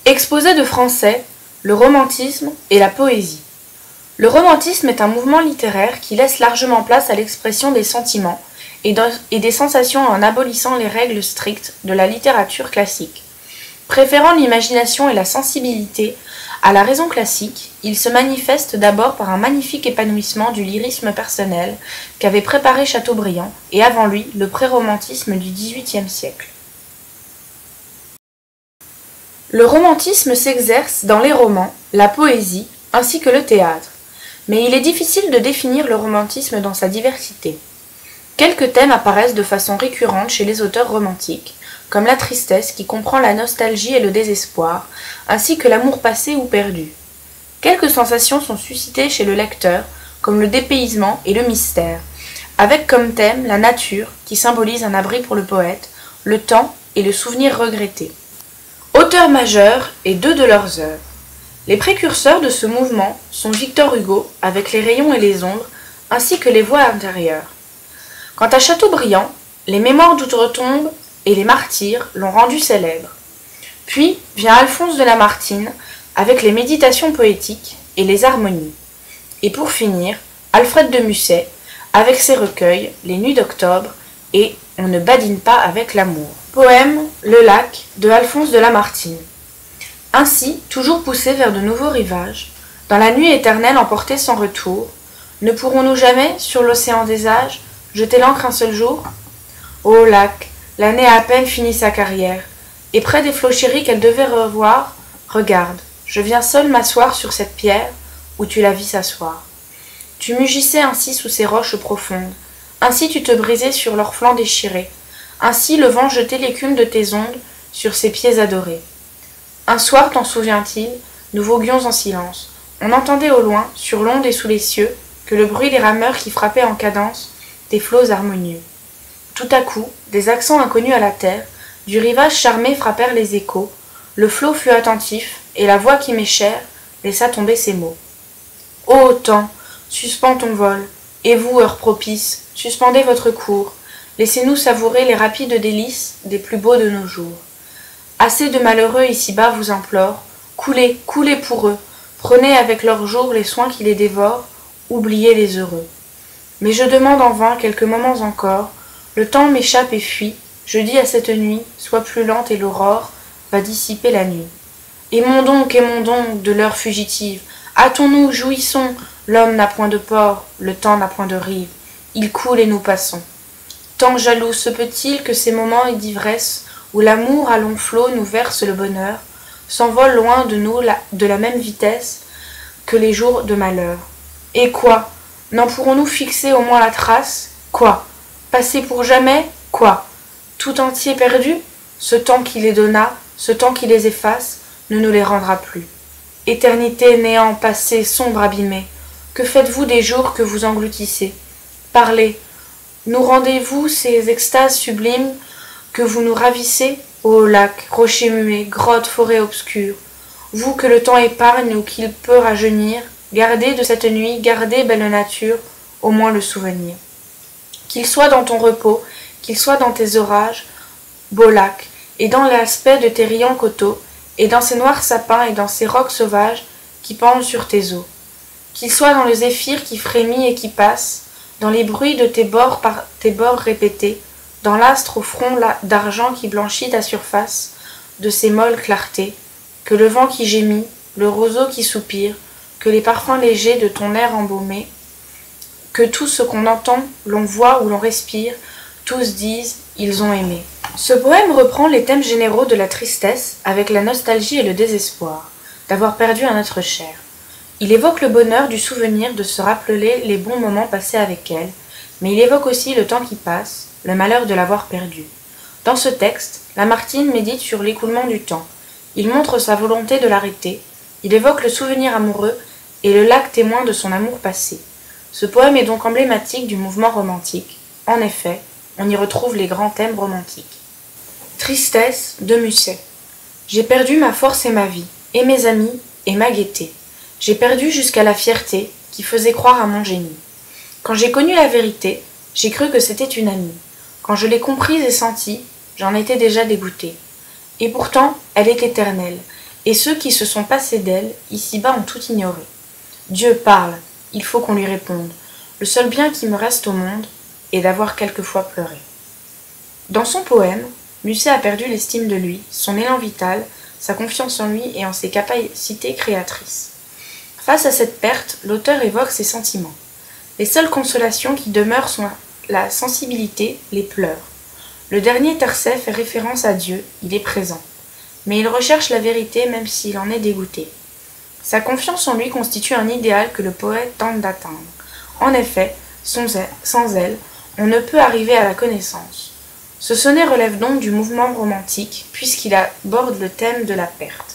Exposé de français, le romantisme et la poésie. Le romantisme est un mouvement littéraire qui laisse largement place à l'expression des sentiments et des sensations en abolissant les règles strictes de la littérature classique. Préférant l'imagination et la sensibilité à la raison classique, il se manifeste d'abord par un magnifique épanouissement du lyrisme personnel qu'avait préparé Chateaubriand et avant lui le pré-romantisme du XVIIIe siècle. Le romantisme s'exerce dans les romans, la poésie ainsi que le théâtre, mais il est difficile de définir le romantisme dans sa diversité. Quelques thèmes apparaissent de façon récurrente chez les auteurs romantiques, comme la tristesse qui comprend la nostalgie et le désespoir, ainsi que l'amour passé ou perdu. Quelques sensations sont suscitées chez le lecteur, comme le dépaysement et le mystère, avec comme thème la nature qui symbolise un abri pour le poète, le temps et le souvenir regretté. Auteurs majeurs et deux de leurs œuvres. Les précurseurs de ce mouvement sont Victor Hugo avec Les rayons et les ombres, ainsi que Les voix intérieures. Quant à Chateaubriand, les Mémoires d'outre-tombe et Les martyrs l'ont rendu célèbre. Puis vient Alphonse de Lamartine avec les Méditations poétiques et les Harmonies. Et pour finir, Alfred de Musset avec ses recueils Les Nuits d'octobre et On ne badine pas avec l'amour. Poème Le lac de Alphonse de Lamartine. Ainsi, toujours poussés vers de nouveaux rivages, dans la nuit éternelle emportés sans retour, ne pourrons-nous jamais, sur l'océan des âges, jeter l'ancre un seul jour? Ô lac, l'année a à peine fini sa carrière, et près des flots chéris qu'elle devait revoir, regarde, je viens seul m'asseoir sur cette pierre où tu la vis s'asseoir. Tu mugissais ainsi sous ces roches profondes, ainsi tu te brisais sur leurs flancs déchirés, ainsi le vent jetait l'écume de tes ondes sur ces pieds adorés. Un soir, t'en souvient-il, nous voguions en silence. On entendait au loin, sur l'onde et sous les cieux, que le bruit des rameurs qui frappaient en cadence des flots harmonieux. Tout à coup, des accents inconnus à la terre, du rivage charmé frappèrent les échos, le flot fut attentif, et la voix qui m'est chère laissa tomber ces mots. Ô temps, suspends ton vol, et vous, heure propice, suspendez votre cours, laissez-nous savourer les rapides délices des plus beaux de nos jours. Assez de malheureux ici-bas vous implorent, coulez, coulez pour eux, prenez avec leurs jours les soins qui les dévorent, oubliez les heureux. Mais je demande en vain quelques moments encore, le temps m'échappe et fuit, je dis à cette nuit, sois plus lente et l'aurore va dissiper la nuit. Aimons donc de l'heure fugitive, hâtons-nous, jouissons, l'homme n'a point de port, le temps n'a point de rive, il coule et nous passons. Tant jaloux se peut-il que ces moments d'ivresse où l'amour à long flot nous verse le bonheur, s'envole loin de nous de la même vitesse que les jours de malheur. Et quoi? N'en pourrons-nous fixer au moins la trace? Quoi? Passer pour jamais? Quoi? Tout entier perdu? Ce temps qui les donna, ce temps qui les efface, ne nous les rendra plus. Éternité, néant, passé, sombre abîmé, que faites-vous des jours que vous engloutissez? Parlez, nous rendez-vous ces extases sublimes que vous nous ravissez, ô lac, rocher muet, grotte, forêt obscure, vous que le temps épargne ou qu'il peut rajeunir, gardez de cette nuit, gardez, belle nature, au moins le souvenir. Qu'il soit dans ton repos, qu'il soit dans tes orages, beau lac, et dans l'aspect de tes riants coteaux, et dans ces noirs sapins et dans ces rocs sauvages qui pendent sur tes eaux. Qu'il soit dans le zéphyr qui frémit et qui passe, dans les bruits de tes bords par tes bords répétés, dans l'astre au front d'argent qui blanchit ta surface de ses molles clartés, que le vent qui gémit, le roseau qui soupire, que les parfums légers de ton air embaumé, que tout ce qu'on entend, l'on voit ou l'on respire, tous disent « ils ont aimé ». Ce poème reprend les thèmes généraux de la tristesse avec la nostalgie et le désespoir d'avoir perdu un être cher. Il évoque le bonheur du souvenir de se rappeler les bons moments passés avec elle, mais il évoque aussi le temps qui passe, le malheur de l'avoir perdu. Dans ce texte, Lamartine médite sur l'écoulement du temps. Il montre sa volonté de l'arrêter, il évoque le souvenir amoureux et le lac témoin de son amour passé. Ce poème est donc emblématique du mouvement romantique. En effet, on y retrouve les grands thèmes romantiques. Tristesse de Musset. J'ai perdu ma force et ma vie, et mes amis, et ma gaieté. J'ai perdu jusqu'à la fierté qui faisait croire à mon génie. Quand j'ai connu la vérité, j'ai cru que c'était une amie. Quand je l'ai comprise et sentie, j'en étais déjà dégoûtée. Et pourtant, elle est éternelle, Et ceux qui se sont passés d'elle, ici-bas, ont tout ignoré. Dieu parle, il faut qu'on lui réponde. Le seul bien qui me reste au monde est d'avoir quelquefois pleuré. Dans son poème, Musset a perdu l'estime de lui, son élan vital, sa confiance en lui et en ses capacités créatrices. Face à cette perte, l'auteur évoque ses sentiments. Les seules consolations qui demeurent sont la sensibilité, les pleurs. Le dernier tercet fait référence à Dieu, il est présent. Mais il recherche la vérité même s'il en est dégoûté. Sa confiance en lui constitue un idéal que le poète tente d'atteindre. En effet, sans elle, on ne peut arriver à la connaissance. Ce sonnet relève donc du mouvement romantique, puisqu'il aborde le thème de la perte.